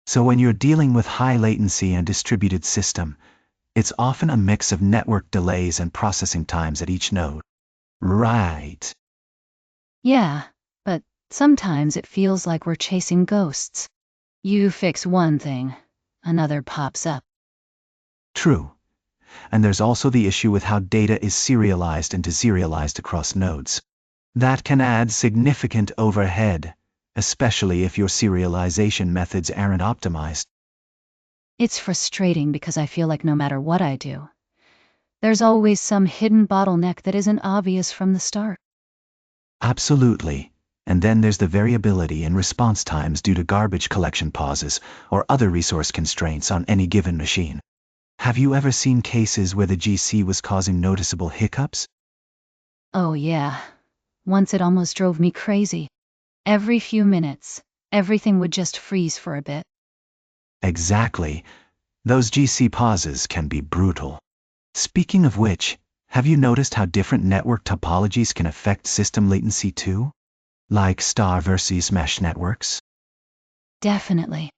So when you're dealing with high latency and distributed system, it's often a mix of network delays and processing times at each node. Right. Yeah, but sometimes it feels like we're chasing ghosts. You fix one thing, another pops up. True. And there's also the issue with how data is serialized and deserialized across nodes. That can add significant overhead, especially if your serialization methods aren't optimized. It's frustrating because I feel like no matter what I do, there's always some hidden bottleneck that isn't obvious from the start. Absolutely. And then there's the variability in response times due to garbage collection pauses or other resource constraints on any given machine. Have you ever seen cases where the GC was causing noticeable hiccups? Oh yeah, once it almost drove me crazy. Every few minutes, everything would just freeze for a bit. Exactly. Those GC pauses can be brutal. Speaking of which, have you noticed how different network topologies can affect system latency too? Like star versus mesh networks? Definitely.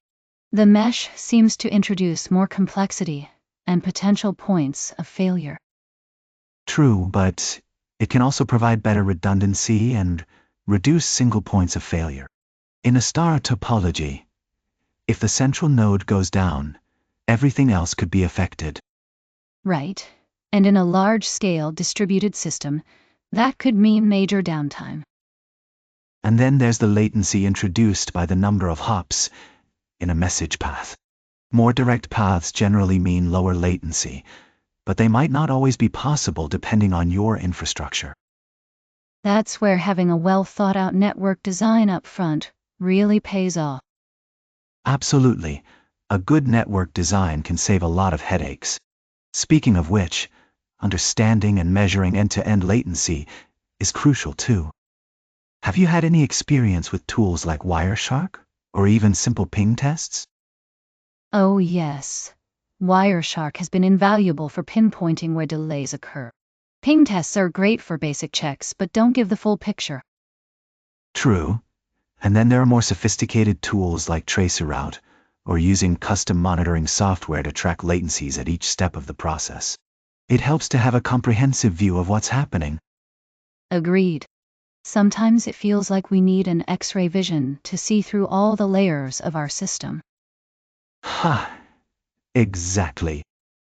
The mesh seems to introduce more complexity and potential points of failure. True, but it can also provide better redundancy and reduce single points of failure. In a star topology, if the central node goes down, everything else could be affected. Right. And in a large-scale distributed system, that could mean major downtime. And then there's the latency introduced by the number of hops in a message path. More direct paths generally mean lower latency, but they might not always be possible depending on your infrastructure. That's where having a well-thought-out network design up front really pays off. Absolutely. A good network design can save a lot of headaches. Speaking of which, understanding and measuring end-to-end latency is crucial too. Have you had any experience with tools like Wireshark or even simple ping tests? Oh yes. Wireshark has been invaluable for pinpointing where delays occur. Ping tests are great for basic checks but don't give the full picture. True. And then there are more sophisticated tools like TracerRoute or using custom monitoring software to track latencies at each step of the process. It helps to have a comprehensive view of what's happening. Agreed. Sometimes it feels like we need an X-ray vision to see through all the layers of our system. Ha! Exactly.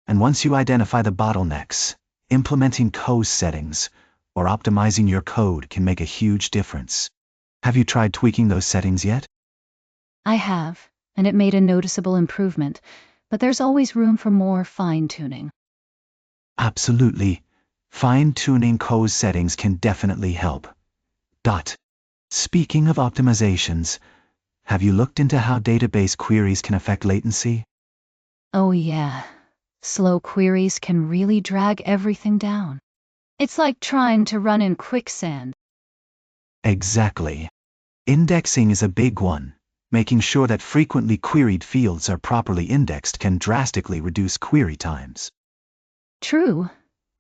And once you identify the bottlenecks, implementing COS settings or optimizing your code can make a huge difference. Have you tried tweaking those settings yet? I have, and it made a noticeable improvement, but there's always room for more fine-tuning. Absolutely. Fine-tuning COS settings can definitely help. Speaking of optimizations, have you looked into how database queries can affect latency? Oh yeah, slow queries can really drag everything down. It's like trying to run in quicksand. Exactly. Indexing is a big one. Making sure that frequently queried fields are properly indexed can drastically reduce query times. True,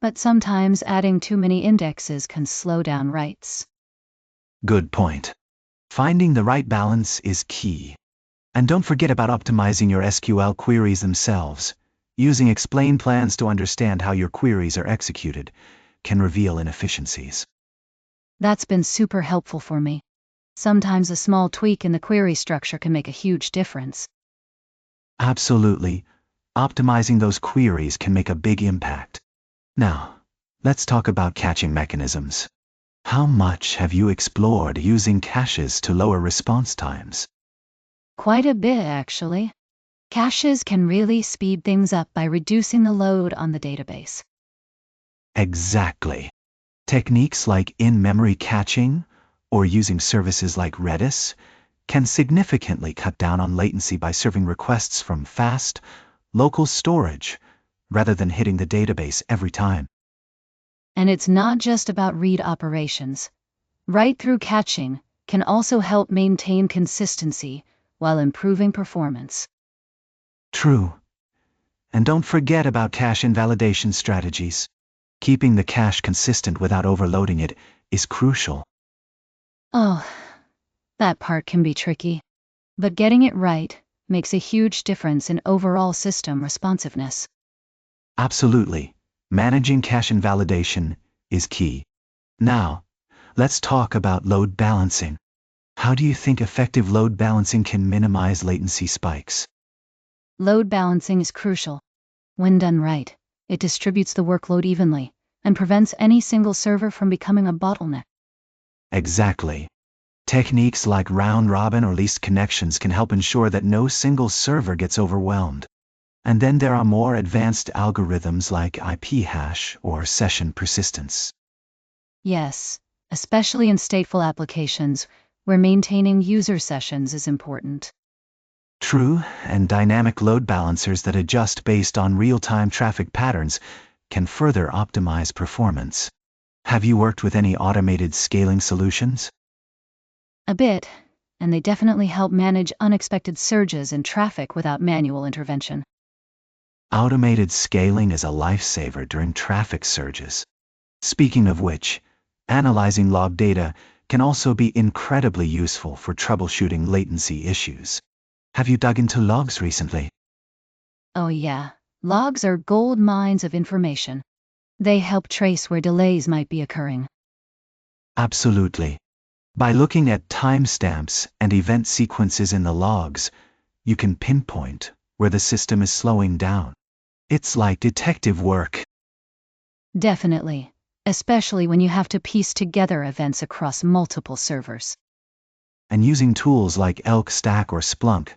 but sometimes adding too many indexes can slow down writes. Good point. Finding the right balance is key. And don't forget about optimizing your SQL queries themselves. Using explain plans to understand how your queries are executed can reveal inefficiencies. That's been super helpful for me. Sometimes a small tweak in the query structure can make a huge difference. Absolutely. Optimizing those queries can make a big impact. Now, let's talk about caching mechanisms. How much have you explored using caches to lower response times? Quite a bit, actually. Caches can really speed things up by reducing the load on the database. Exactly. Techniques like in-memory caching or using services like Redis can significantly cut down on latency by serving requests from fast, local storage rather than hitting the database every time. And it's not just about read operations. Write-through caching can also help maintain consistency while improving performance. True. And don't forget about cache invalidation strategies. Keeping the cache consistent without overloading it is crucial. Oh, that part can be tricky. But getting it right makes a huge difference in overall system responsiveness. Absolutely. Managing cache invalidation is key. Now, let's talk about load balancing. How do you think effective load balancing can minimize latency spikes? Load balancing is crucial. When done right, it distributes the workload evenly and prevents any single server from becoming a bottleneck. Exactly. Techniques like round-robin or least connections can help ensure that no single server gets overwhelmed. And then there are more advanced algorithms like IP hash or session persistence. Yes, especially in stateful applications where maintaining user sessions is important. True, and dynamic load balancers that adjust based on real-time traffic patterns can further optimize performance. Have you worked with any automated scaling solutions? A bit, and they definitely help manage unexpected surges in traffic without manual intervention. Automated scaling is a lifesaver during traffic surges. Speaking of which, analyzing log data can also be incredibly useful for troubleshooting latency issues. Have you dug into logs recently? Oh yeah, logs are gold mines of information. They help trace where delays might be occurring. Absolutely. By looking at timestamps and event sequences in the logs, you can pinpoint where the system is slowing down. It's like detective work. Definitely, especially when you have to piece together events across multiple servers. And using tools like Elk Stack or Splunk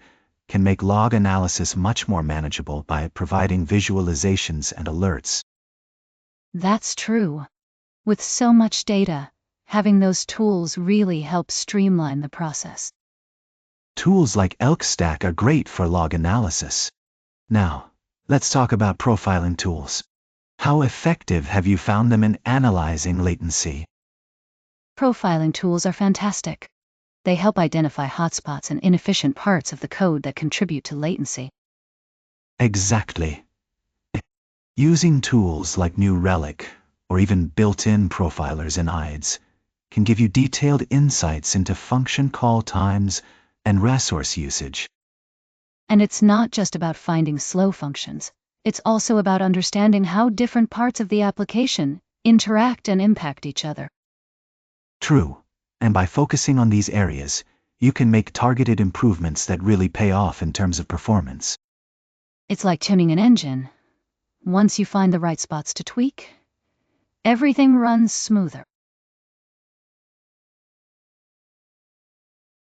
can make log analysis much more manageable by providing visualizations and alerts. That's true. With so much data, having those tools really helps streamline the process. Tools like Elk Stack are great for log analysis. Now, let's talk about profiling tools. How effective have you found them in analyzing latency? Profiling tools are fantastic. They help identify hotspots and inefficient parts of the code that contribute to latency. Exactly. Using tools like New Relic, or even built-in profilers in IDEs, can give you detailed insights into function call times and resource usage. And it's not just about finding slow functions. It's also about understanding how different parts of the application interact and impact each other. True, and by focusing on these areas, you can make targeted improvements that really pay off in terms of performance. It's like tuning an engine. Once you find the right spots to tweak, everything runs smoother.